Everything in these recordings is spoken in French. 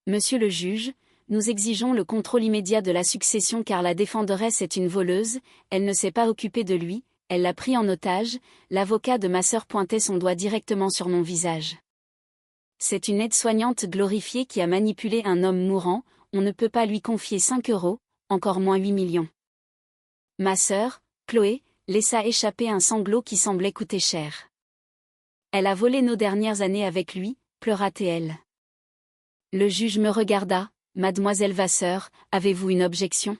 Monsieur le juge, nous exigeons le contrôle immédiat de la succession car la défenderesse est une voleuse, elle ne s'est pas occupée de lui, elle l'a pris en otage, l'avocat de ma sœur pointait son doigt directement sur mon visage. C'est une aide-soignante glorifiée qui a manipulé un homme mourant, on ne peut pas lui confier 5 euros, encore moins 8 millions. Ma sœur, Chloé, laissa échapper un sanglot qui semblait coûter cher. Elle a volé nos dernières années avec lui, pleura-t-elle. Le juge me regarda. Mademoiselle Vasseur, avez-vous une objection?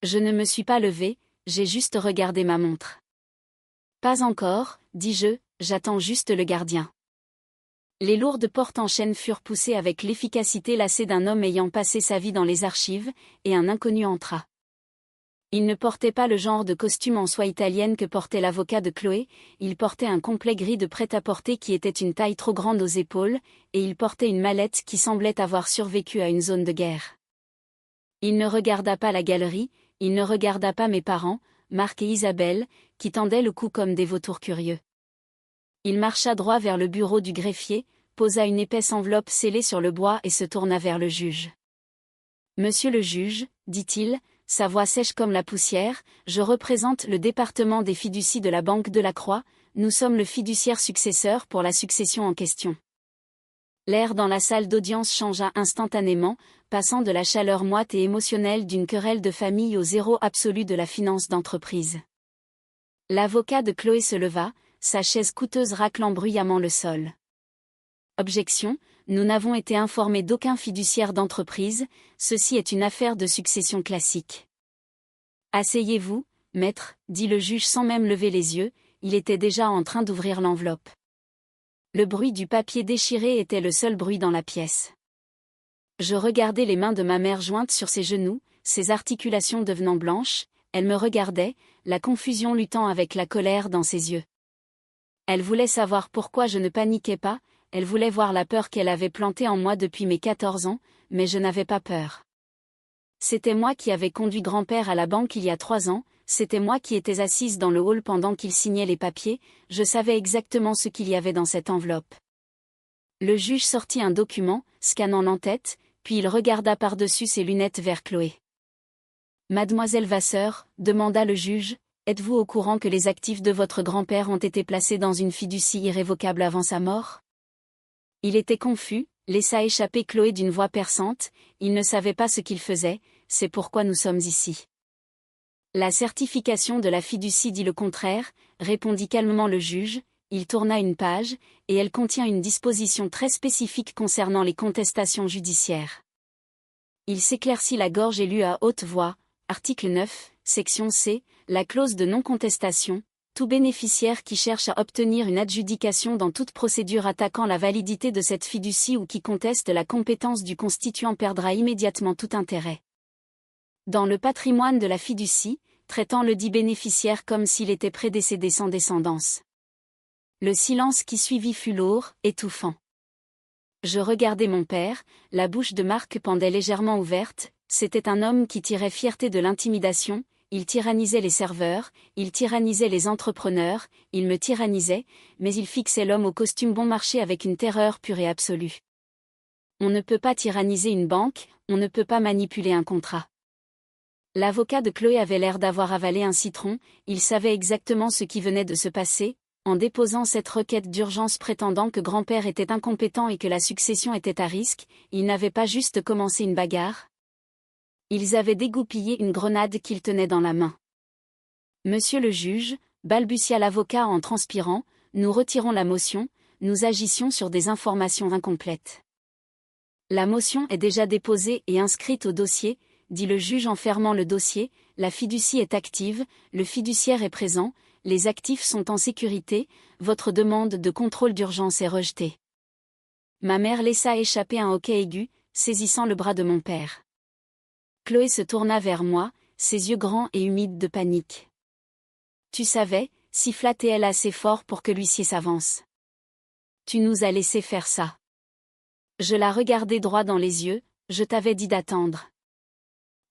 Je ne me suis pas levée, j'ai juste regardé ma montre. Pas encore, dis-je, j'attends juste le gardien. Les lourdes portes en chêne furent poussées avec l'efficacité lassée d'un homme ayant passé sa vie dans les archives, et un inconnu entra. Il ne portait pas le genre de costume en soie italienne que portait l'avocat de Chloé, il portait un complet gris de prêt-à-porter qui était une taille trop grande aux épaules, et il portait une mallette qui semblait avoir survécu à une zone de guerre. Il ne regarda pas la galerie, il ne regarda pas mes parents, Marc et Isabelle, qui tendaient le cou comme des vautours curieux. Il marcha droit vers le bureau du greffier, posa une épaisse enveloppe scellée sur le bois et se tourna vers le juge. « Monsieur le juge, dit-il, sa voix sèche comme la poussière, je représente le département des fiducies de la Banque de la Croix, nous sommes le fiduciaire successeur pour la succession en question. » L'air dans la salle d'audience changea instantanément, passant de la chaleur moite et émotionnelle d'une querelle de famille au zéro absolu de la finance d'entreprise. L'avocat de Chloé se leva, sa chaise coûteuse raclant bruyamment le sol. Objection, nous n'avons été informés d'aucun fiduciaire d'entreprise, ceci est une affaire de succession classique. Asseyez-vous, maître, dit le juge sans même lever les yeux, il était déjà en train d'ouvrir l'enveloppe. Le bruit du papier déchiré était le seul bruit dans la pièce. Je regardais les mains de ma mère jointes sur ses genoux, ses articulations devenant blanches, elle me regardait, la confusion luttant avec la colère dans ses yeux. Elle voulait savoir pourquoi je ne paniquais pas, elle voulait voir la peur qu'elle avait plantée en moi depuis mes 14 ans, mais je n'avais pas peur. C'était moi qui avais conduit grand-père à la banque il y a 3 ans, c'était moi qui étais assise dans le hall pendant qu'il signait les papiers, je savais exactement ce qu'il y avait dans cette enveloppe. Le juge sortit un document, scannant l'entête, puis il regarda par-dessus ses lunettes vers Chloé. « Mademoiselle Vasseur, demanda le juge, êtes-vous au courant que les actifs de votre grand-père ont été placés dans une fiducie irrévocable avant sa mort ?» Il était confus, laissa échapper Chloé d'une voix perçante, il ne savait pas ce qu'il faisait, c'est pourquoi nous sommes ici. La certification de la fiducie dit le contraire, répondit calmement le juge, il tourna une page, et elle contient une disposition très spécifique concernant les contestations judiciaires. Il s'éclaircit la gorge et lut à haute voix, article 9, section C, la clause de non-contestation. Tout bénéficiaire qui cherche à obtenir une adjudication dans toute procédure attaquant la validité de cette fiducie ou qui conteste la compétence du constituant perdra immédiatement tout intérêt. Dans le patrimoine de la fiducie, traitant le dit bénéficiaire comme s'il était prédécédé sans descendance. Le silence qui suivit fut lourd, étouffant. Je regardais mon père, la bouche de Marc pendait légèrement ouverte, c'était un homme qui tirait fierté de l'intimidation. Il tyrannisait les serveurs, il tyrannisait les entrepreneurs, il me tyrannisait, mais il fixait l'homme au costume bon marché avec une terreur pure et absolue. On ne peut pas tyranniser une banque, on ne peut pas manipuler un contrat. L'avocat de Chloé avait l'air d'avoir avalé un citron, il savait exactement ce qui venait de se passer, en déposant cette requête d'urgence prétendant que grand-père était incompétent et que la succession était à risque, il n'avait pas juste commencé une bagarre. Ils avaient dégoupillé une grenade qu'ils tenaient dans la main. « Monsieur le juge, balbutia l'avocat en transpirant, nous retirons la motion, nous agissions sur des informations incomplètes. » La motion est déjà déposée et inscrite au dossier, dit le juge en fermant le dossier, la fiducie est active, le fiduciaire est présent, les actifs sont en sécurité, votre demande de contrôle d'urgence est rejetée. Ma mère laissa échapper un hoquet aigu, saisissant le bras de mon père. Chloé se tourna vers moi, ses yeux grands et humides de panique. « Tu savais, siffla-t-elle assez fort pour que l'huissier s'avance. Tu nous as laissé faire ça. » Je la regardai droit dans les yeux, je t'avais dit d'attendre.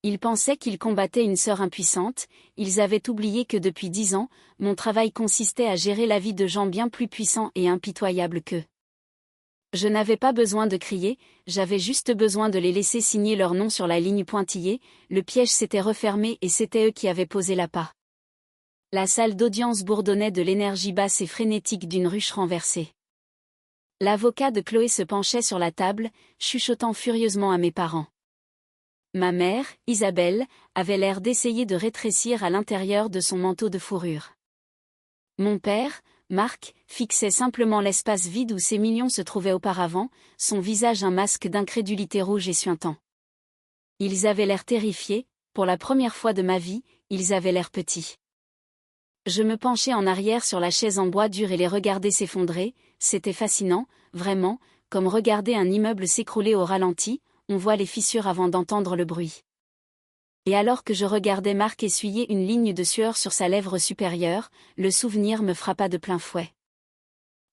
Ils pensaient qu'ils combattaient une sœur impuissante, ils avaient oublié que depuis 10 ans, mon travail consistait à gérer la vie de gens bien plus puissants et impitoyables qu'eux. Je n'avais pas besoin de crier, j'avais juste besoin de les laisser signer leur nom sur la ligne pointillée, le piège s'était refermé et c'était eux qui avaient posé l'appât. La salle d'audience bourdonnait de l'énergie basse et frénétique d'une ruche renversée. L'avocat de Chloé se penchait sur la table, chuchotant furieusement à mes parents. Ma mère, Isabelle, avait l'air d'essayer de rétrécir à l'intérieur de son manteau de fourrure. Mon père, Marc, fixait simplement l'espace vide où ces millions se trouvaient auparavant, son visage un masque d'incrédulité rouge et suintant. Ils avaient l'air terrifiés, pour la première fois de ma vie, ils avaient l'air petits. Je me penchai en arrière sur la chaise en bois dur et les regardais s'effondrer, c'était fascinant, vraiment, comme regarder un immeuble s'écrouler au ralenti, on voit les fissures avant d'entendre le bruit. Et alors que je regardais Marc essuyer une ligne de sueur sur sa lèvre supérieure, le souvenir me frappa de plein fouet.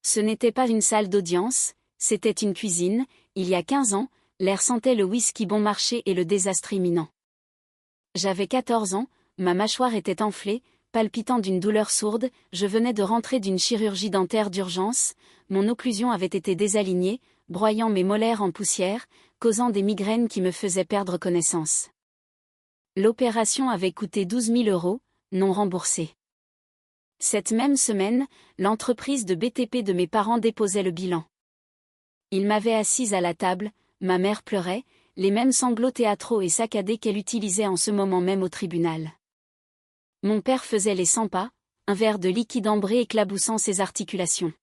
Ce n'était pas une salle d'audience, c'était une cuisine, il y a 15 ans, l'air sentait le whisky bon marché et le désastre imminent. J'avais 14 ans, ma mâchoire était enflée, palpitant d'une douleur sourde, je venais de rentrer d'une chirurgie dentaire d'urgence, mon occlusion avait été désalignée, broyant mes molaires en poussière, causant des migraines qui me faisaient perdre connaissance. L'opération avait coûté 12 000 €, non remboursés. Cette même semaine, l'entreprise de BTP de mes parents déposait le bilan. Ils m'avaient assise à la table, ma mère pleurait, les mêmes sanglots théâtraux et saccadés qu'elle utilisait en ce moment même au tribunal. Mon père faisait les 100 pas, un verre de liquide ambré éclaboussant ses articulations.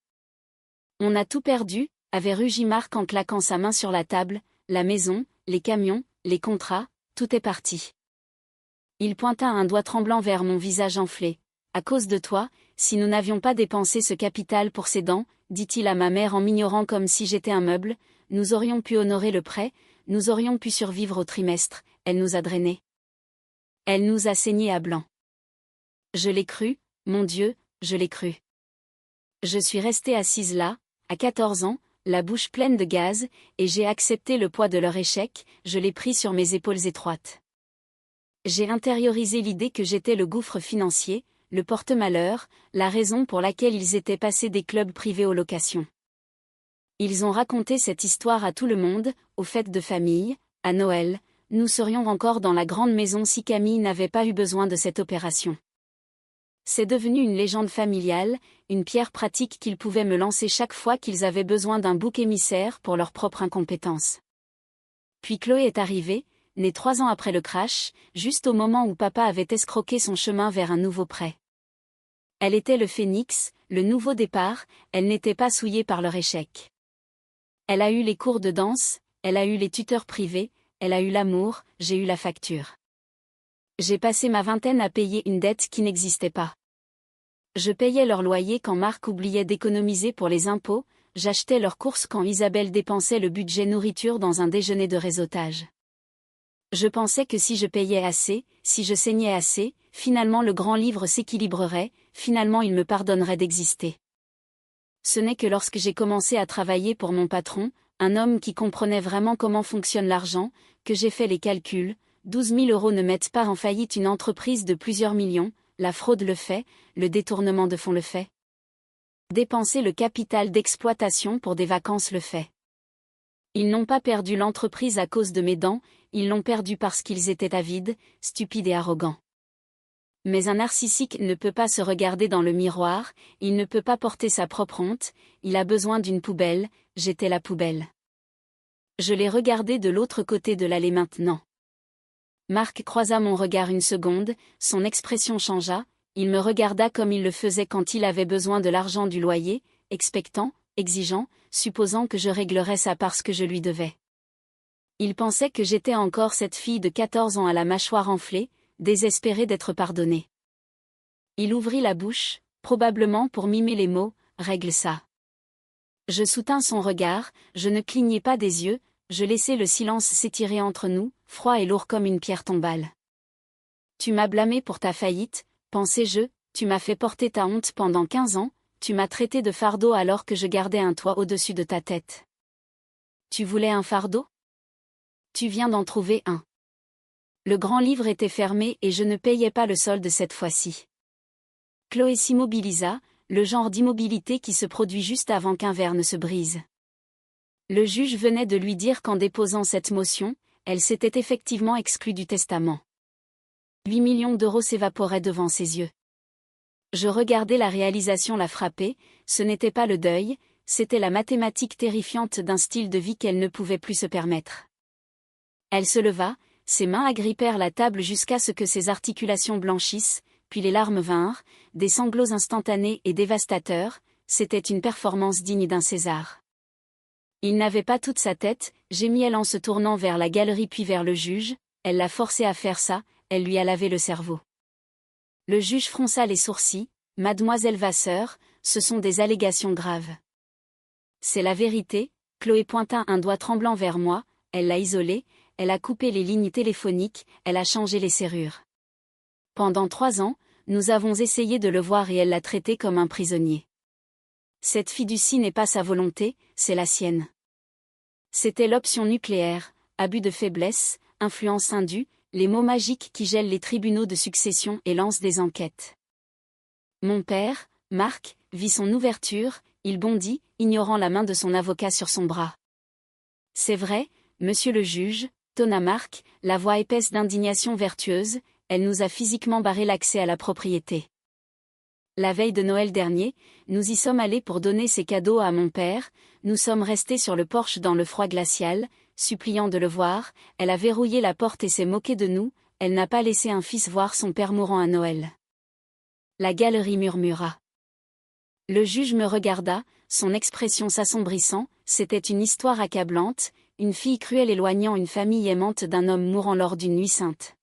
On a tout perdu, avait rugi Marc en claquant sa main sur la table, la maison, les camions, les contrats, tout est parti. Il pointa un doigt tremblant vers mon visage enflé. À cause de toi, si nous n'avions pas dépensé ce capital pour ses dents, dit-il à ma mère en m'ignorant comme si j'étais un meuble, nous aurions pu honorer le prêt, nous aurions pu survivre au trimestre, elle nous a drainés. Elle nous a saignés à blanc. Je l'ai cru, mon Dieu, je l'ai cru. Je suis restée assise là, à 14 ans, la bouche pleine de gaz, et j'ai accepté le poids de leur échec, je l'ai pris sur mes épaules étroites. J'ai intériorisé l'idée que j'étais le gouffre financier, le porte-malheur, la raison pour laquelle ils étaient passés des clubs privés aux locations. Ils ont raconté cette histoire à tout le monde, aux fêtes de famille, à Noël, nous serions encore dans la grande maison si Camille n'avait pas eu besoin de cette opération. C'est devenu une légende familiale, une pierre pratique qu'ils pouvaient me lancer chaque fois qu'ils avaient besoin d'un bouc émissaire pour leur propre incompétence. Puis Chloé est arrivée, née 3 ans après le crash, juste au moment où papa avait escroqué son chemin vers un nouveau prêt. Elle était le phénix, le nouveau départ, elle n'était pas souillée par leur échec. Elle a eu les cours de danse, elle a eu les tuteurs privés, elle a eu l'amour, j'ai eu la facture. J'ai passé ma vingtaine à payer une dette qui n'existait pas. Je payais leur loyer quand Marc oubliait d'économiser pour les impôts, j'achetais leurs courses quand Isabelle dépensait le budget nourriture dans un déjeuner de réseautage. Je pensais que si je payais assez, si je saignais assez, finalement le grand livre s'équilibrerait, finalement il me pardonnerait d'exister. Ce n'est que lorsque j'ai commencé à travailler pour mon patron, un homme qui comprenait vraiment comment fonctionne l'argent, que j'ai fait les calculs, 12 000 € ne mettent pas en faillite une entreprise de plusieurs millions, la fraude le fait, le détournement de fonds le fait. Dépenser le capital d'exploitation pour des vacances le fait. Ils n'ont pas perdu l'entreprise à cause de mes dents, ils l'ont perdu parce qu'ils étaient avides, stupides et arrogants. Mais un narcissique ne peut pas se regarder dans le miroir, il ne peut pas porter sa propre honte, il a besoin d'une poubelle, j'étais la poubelle. Je l'ai regardé de l'autre côté de l'allée maintenant. Marc croisa mon regard une seconde, son expression changea, il me regarda comme il le faisait quand il avait besoin de l'argent du loyer, expectant, exigeant, supposant que je réglerais ça parce que je lui devais. Il pensait que j'étais encore cette fille de 14 ans à la mâchoire enflée, désespérée d'être pardonnée. Il ouvrit la bouche, probablement pour mimer les mots, « règle ça ». Je soutins son regard, je ne clignai pas des yeux, je laissai le silence s'étirer entre nous, froid et lourd comme une pierre tombale. Tu m'as blâmé pour ta faillite, pensai-je, tu m'as fait porter ta honte pendant 15 ans, tu m'as traité de fardeau alors que je gardais un toit au-dessus de ta tête. Tu voulais un fardeau ? Tu viens d'en trouver un. Le grand livre était fermé et je ne payais pas le solde cette fois-ci. Chloé s'immobilisa, le genre d'immobilité qui se produit juste avant qu'un verre ne se brise. Le juge venait de lui dire qu'en déposant cette motion, elle s'était effectivement exclue du testament. 8 millions d'euros s'évaporaient devant ses yeux. Je regardais la réalisation la frapper, ce n'était pas le deuil, c'était la mathématique terrifiante d'un style de vie qu'elle ne pouvait plus se permettre. Elle se leva, ses mains agrippèrent la table jusqu'à ce que ses articulations blanchissent, puis les larmes vinrent, des sanglots instantanés et dévastateurs, c'était une performance digne d'un César. Il n'avait pas toute sa tête, gémit-elle en se tournant vers la galerie puis vers le juge, elle l'a forcé à faire ça, elle lui a lavé le cerveau. Le juge fronça les sourcils, Mademoiselle Vasseur, ce sont des allégations graves. C'est la vérité, Chloé pointa un doigt tremblant vers moi, elle l'a isolé, elle a coupé les lignes téléphoniques, elle a changé les serrures. Pendant 3 ans, nous avons essayé de le voir et elle l'a traité comme un prisonnier. Cette fiducie n'est pas sa volonté, c'est la sienne. C'était l'option nucléaire, abus de faiblesse, influence indue, les mots magiques qui gèlent les tribunaux de succession et lancent des enquêtes. Mon père, Marc, vit son ouverture, il bondit, ignorant la main de son avocat sur son bras. C'est vrai, monsieur le juge, tonna Marc, la voix épaisse d'indignation vertueuse, elle nous a physiquement barré l'accès à la propriété. La veille de Noël dernier, nous y sommes allés pour donner ces cadeaux à mon père, nous sommes restés sur le porche dans le froid glacial, suppliant de le voir, elle a verrouillé la porte et s'est moquée de nous, elle n'a pas laissé un fils voir son père mourant à Noël. La galerie murmura. Le juge me regarda, son expression s'assombrissant, c'était une histoire accablante, une fille cruelle éloignant une famille aimante d'un homme mourant lors d'une nuit sainte.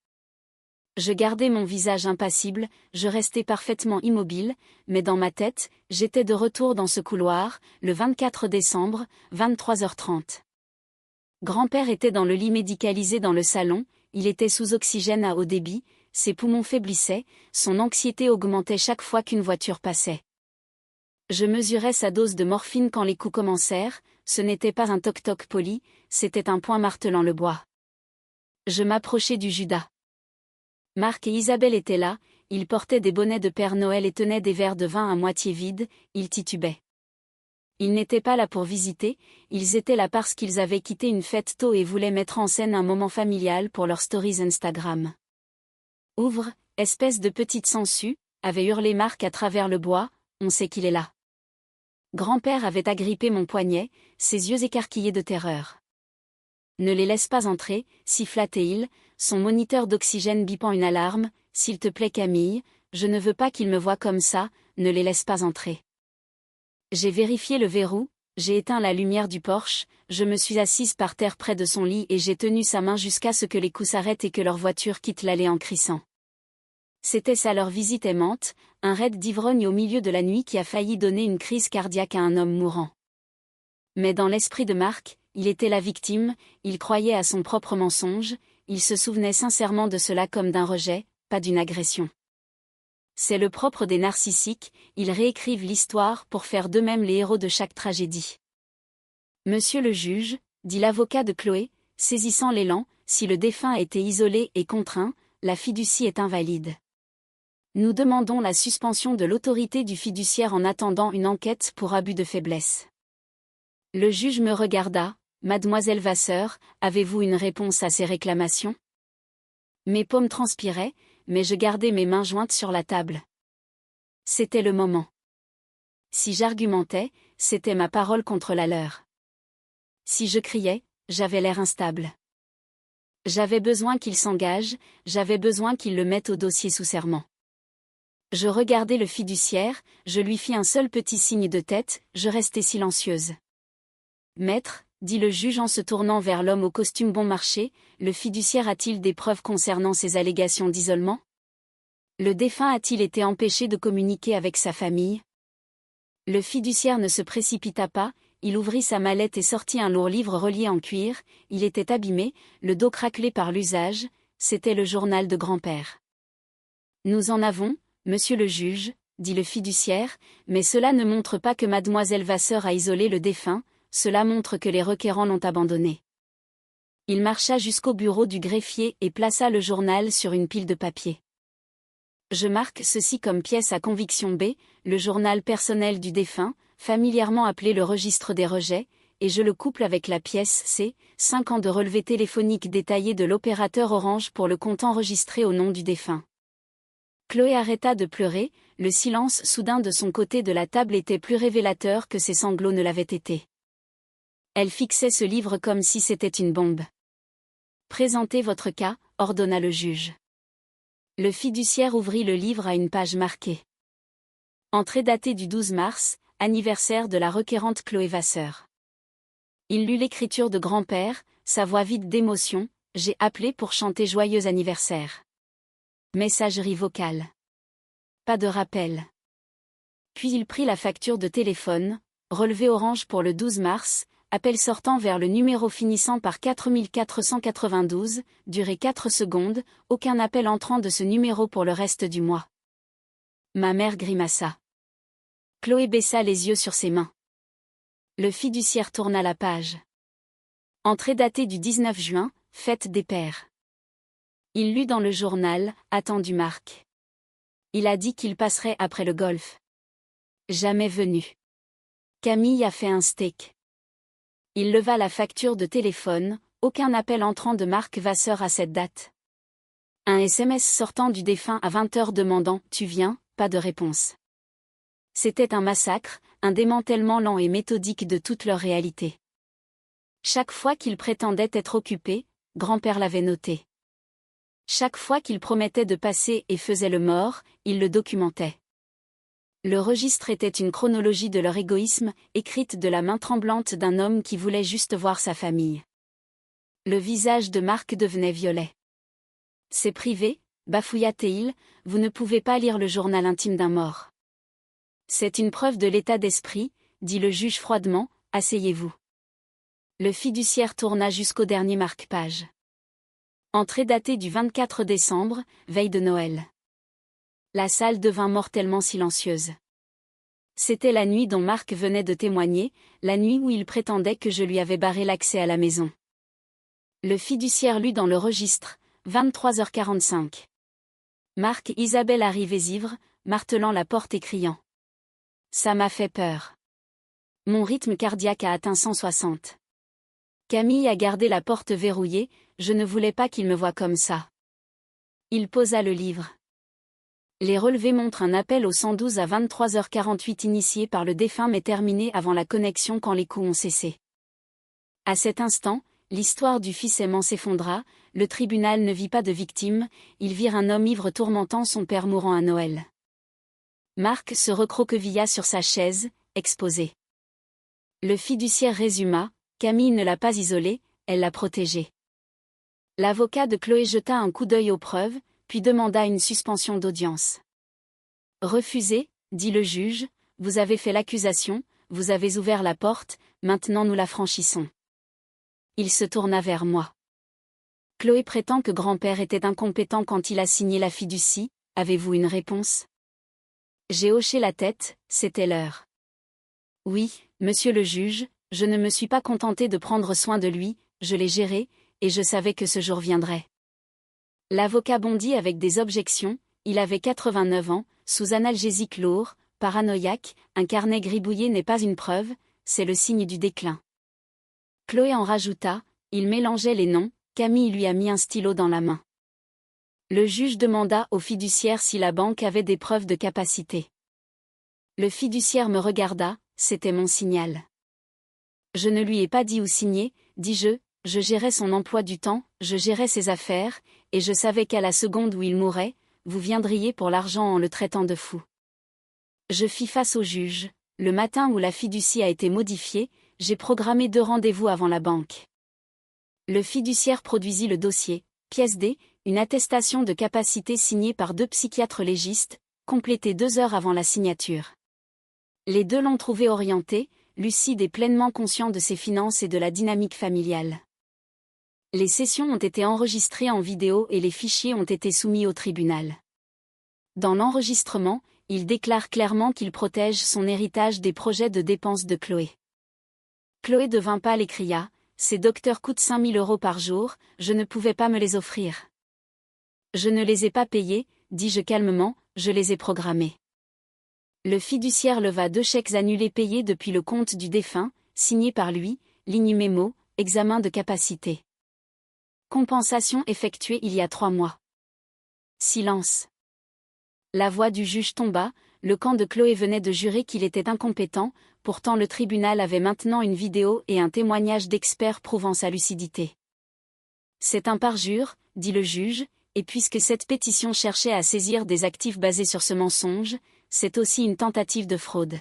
Je gardais mon visage impassible, je restais parfaitement immobile, mais dans ma tête, j'étais de retour dans ce couloir, le 24 décembre, 23h30. Grand-père était dans le lit médicalisé dans le salon, il était sous oxygène à haut débit, ses poumons faiblissaient, son anxiété augmentait chaque fois qu'une voiture passait. Je mesurais sa dose de morphine quand les coups commencèrent, ce n'était pas un toc-toc poli, c'était un poing martelant le bois. Je m'approchai du Judas. Marc et Isabelle étaient là, ils portaient des bonnets de Père Noël et tenaient des verres de vin à moitié vides, ils titubaient. Ils n'étaient pas là pour visiter, ils étaient là parce qu'ils avaient quitté une fête tôt et voulaient mettre en scène un moment familial pour leurs stories Instagram. « Ouvre, espèce de petite sangsue !» avait hurlé Marc à travers le bois, on sait qu'il est là. Grand-père avait agrippé mon poignet, ses yeux écarquillés de terreur. Ne les laisse pas entrer, siffla-t-il, son moniteur d'oxygène bipant une alarme, s'il te plaît Camille, je ne veux pas qu'il me voie comme ça, ne les laisse pas entrer. J'ai vérifié le verrou, j'ai éteint la lumière du porche, je me suis assise par terre près de son lit et j'ai tenu sa main jusqu'à ce que les coups s'arrêtent et que leur voiture quitte l'allée en crissant. C'était ça leur visite aimante, un raid d'ivrogne au milieu de la nuit qui a failli donner une crise cardiaque à un homme mourant. Mais dans l'esprit de Marc, il était la victime, il croyait à son propre mensonge, il se souvenait sincèrement de cela comme d'un rejet, pas d'une agression. C'est le propre des narcissiques, ils réécrivent l'histoire pour faire d'eux-mêmes les héros de chaque tragédie. Monsieur le juge, dit l'avocat de Chloé, saisissant l'élan, si le défunt a été isolé et contraint, la fiducie est invalide. Nous demandons la suspension de l'autorité du fiduciaire en attendant une enquête pour abus de faiblesse. Le juge me regarda, Mademoiselle Vasseur, avez-vous une réponse à ces réclamations ? Mes paumes transpiraient, mais je gardais mes mains jointes sur la table. C'était le moment. Si j'argumentais, c'était ma parole contre la leur. Si je criais, j'avais l'air instable. J'avais besoin qu'il s'engage, j'avais besoin qu'il le mette au dossier sous serment. Je regardai le fiduciaire, je lui fis un seul petit signe de tête, je restai silencieuse. Maître, dit le juge en se tournant vers l'homme au costume bon marché, le fiduciaire a-t-il des preuves concernant ces allégations d'isolement ? Le défunt a-t-il été empêché de communiquer avec sa famille ? Le fiduciaire ne se précipita pas, il ouvrit sa mallette et sortit un lourd livre relié en cuir, il était abîmé, le dos craquelé par l'usage, c'était le journal de grand-père. Nous en avons, monsieur le juge, dit le fiduciaire, mais cela ne montre pas que mademoiselle Vasseur a isolé le défunt, cela montre que les requérants l'ont abandonné. Il marcha jusqu'au bureau du greffier et plaça le journal sur une pile de papier. Je marque ceci comme pièce à conviction B, le journal personnel du défunt, familièrement appelé le registre des rejets, et je le couple avec la pièce C, 5 ans de relevé téléphonique détaillé de l'opérateur Orange pour le compte enregistré au nom du défunt. Chloé arrêta de pleurer, le silence soudain de son côté de la table était plus révélateur que ses sanglots ne l'avaient été. Elle fixait ce livre comme si c'était une bombe. « Présentez votre cas », ordonna le juge. Le fiduciaire ouvrit le livre à une page marquée. Entrée datée du 12 mars, anniversaire de la requérante Chloé Vasseur. Il lut l'écriture de grand-père, sa voix vide d'émotion, « J'ai appelé pour chanter joyeux anniversaire. » Messagerie vocale. Pas de rappel. Puis il prit la facture de téléphone, relevé Orange pour le 12 mars, appel sortant vers le numéro finissant par 4492, durée 4 secondes, aucun appel entrant de ce numéro pour le reste du mois. Ma mère grimaça. Chloé baissa les yeux sur ses mains. Le fiduciaire tourna la page. Entrée datée du 19 juin, fête des pères. Il lut dans le journal, attendu Marc. Il a dit qu'il passerait après le golf. Jamais venu. Camille a fait un steak. Il leva la facture de téléphone, aucun appel entrant de Marc Vasseur à cette date. Un SMS sortant du défunt à 20h demandant « Tu viens ?» Pas de réponse. C'était un massacre, un démantèlement lent et méthodique de toute leur réalité. Chaque fois qu'il prétendait être occupé, grand-père l'avait noté. Chaque fois qu'il promettait de passer et faisait le mort, il le documentait. Le registre était une chronologie de leur égoïsme, écrite de la main tremblante d'un homme qui voulait juste voir sa famille. Le visage de Marc devenait violet. « C'est privé », bafouilla-t-il, « vous ne pouvez pas lire le journal intime d'un mort. » « C'est une preuve de l'état d'esprit, » dit le juge froidement, « asseyez-vous. » Le fiduciaire tourna jusqu'au dernier marque-page. Entrée datée du 24 décembre, veille de Noël. La salle devint mortellement silencieuse. C'était la nuit dont Marc venait de témoigner, la nuit où il prétendait que je lui avais barré l'accès à la maison. Le fiduciaire lut dans le registre, 23h45. Marc Isabelle arrivait ivre, martelant la porte et criant. Ça m'a fait peur. Mon rythme cardiaque a atteint 160. Camille a gardé la porte verrouillée, je ne voulais pas qu'il me voie comme ça. Il posa le livre. Les relevés montrent un appel au 112 à 23h48 initié par le défunt mais terminé avant la connexion quand les coups ont cessé. À cet instant, l'histoire du fils aimant s'effondra, le tribunal ne vit pas de victime, ils virent un homme ivre tourmentant son père mourant à Noël. Marc se recroquevilla sur sa chaise, exposé. Le fiduciaire résuma, Camille ne l'a pas isolée, elle l'a protégée. L'avocat de Chloé jeta un coup d'œil aux preuves, puis demanda une suspension d'audience. Refusé, dit le juge, vous avez fait l'accusation, vous avez ouvert la porte, maintenant nous la franchissons. Il se tourna vers moi. Chloé prétend que grand-père était incompétent quand il a signé la fiducie, avez-vous une réponse? J'ai hoché la tête, c'était l'heure. Oui, monsieur le juge, je ne me suis pas contenté de prendre soin de lui, je l'ai géré, et je savais que ce jour viendrait. L'avocat bondit avec des objections, il avait 89 ans, sous analgésique lourd, paranoïaque, un carnet gribouillé n'est pas une preuve, c'est le signe du déclin. Chloé en rajouta, il mélangeait les noms, Camille lui a mis un stylo dans la main. Le juge demanda au fiduciaire si la banque avait des preuves de capacité. Le fiduciaire me regarda, c'était mon signal. Je ne lui ai pas dit où signer, dis-je, je gérais son emploi du temps, je gérais ses affaires, et je savais qu'à la seconde où il mourrait, vous viendriez pour l'argent en le traitant de fou. Je fis face au juge, le matin où la fiducie a été modifiée, j'ai programmé 2 rendez-vous avant la banque. Le fiduciaire produisit le dossier, pièce D, une attestation de capacité signée par 2 psychiatres légistes, complétée 2 heures avant la signature. Les 2 l'ont trouvé orienté, lucide et pleinement conscient de ses finances et de la dynamique familiale. Les sessions ont été enregistrées en vidéo et les fichiers ont été soumis au tribunal. Dans l'enregistrement, il déclare clairement qu'il protège son héritage des projets de dépenses de Chloé. Chloé devint pâle et cria, « Ces docteurs coûtent 5 000 € par jour, je ne pouvais pas me les offrir. » Je ne les ai pas payés, dis-je calmement, je les ai programmés. Le fiduciaire leva 2 chèques annulés payés depuis le compte du défunt, signés par lui, ligne mémo, examen de capacité. Compensation effectuée il y a 3 mois. Silence. La voix du juge tomba, le camp de Chloé venait de jurer qu'il était incompétent, pourtant le tribunal avait maintenant une vidéo et un témoignage d'experts prouvant sa lucidité. C'est un parjure, dit le juge, et puisque cette pétition cherchait à saisir des actifs basés sur ce mensonge, c'est aussi une tentative de fraude.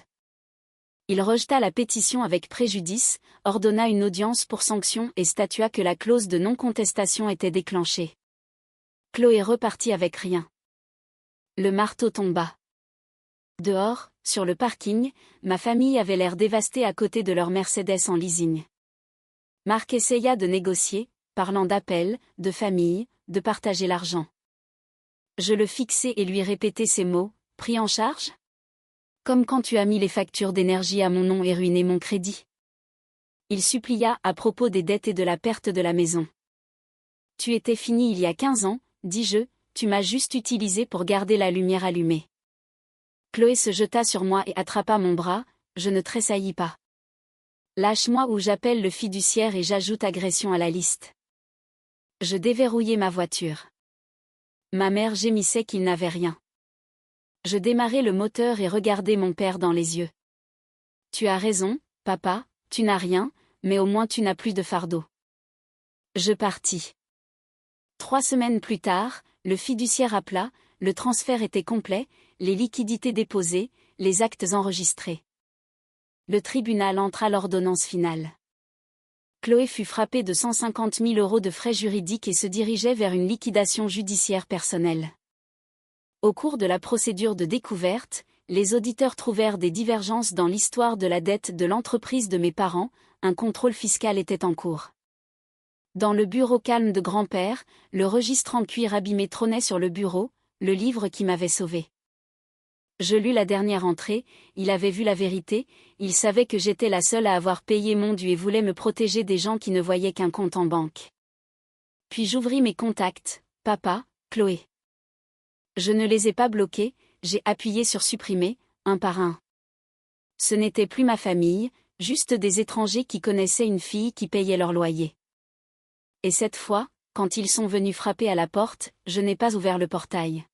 Il rejeta la pétition avec préjudice, ordonna une audience pour sanction et statua que la clause de non-contestation était déclenchée. Chloé repartit avec rien. Le marteau tomba. Dehors, sur le parking, ma famille avait l'air dévastée à côté de leur Mercedes en leasing. Marc essaya de négocier, parlant d'appel, de famille, de partager l'argent. Je le fixai et lui répétai ces mots, pris en charge ? Comme quand tu as mis les factures d'énergie à mon nom et ruiné mon crédit. Il supplia à propos des dettes et de la perte de la maison. Tu étais fini il y a 15 ans, dis-je, tu m'as juste utilisé pour garder la lumière allumée. Chloé se jeta sur moi et attrapa mon bras, je ne tressaillis pas. Lâche-moi ou j'appelle le fiduciaire et j'ajoute agression à la liste. Je déverrouillai ma voiture. Ma mère gémissait qu'il n'avait rien. Je démarrai le moteur et regardai mon père dans les yeux. Tu as raison, papa, tu n'as rien, mais au moins tu n'as plus de fardeau. Je partis. 3 semaines plus tard, le fiduciaire appela, le transfert était complet, les liquidités déposées, les actes enregistrés. Le tribunal entra l'ordonnance finale. Chloé fut frappée de 150 000 € de frais juridiques et se dirigeait vers une liquidation judiciaire personnelle. Au cours de la procédure de découverte, les auditeurs trouvèrent des divergences dans l'histoire de la dette de l'entreprise de mes parents, un contrôle fiscal était en cours. Dans le bureau calme de grand-père, le registre en cuir abîmé trônait sur le bureau, le livre qui m'avait sauvé. Je lus la dernière entrée, il avait vu la vérité, il savait que j'étais la seule à avoir payé mon dû et voulait me protéger des gens qui ne voyaient qu'un compte en banque. Puis j'ouvris mes contacts, papa, Chloé. Je ne les ai pas bloqués, j'ai appuyé sur supprimer, un par un. Ce n'était plus ma famille, juste des étrangers qui connaissaient une fille qui payait leur loyer. Et cette fois, quand ils sont venus frapper à la porte, je n'ai pas ouvert le portail.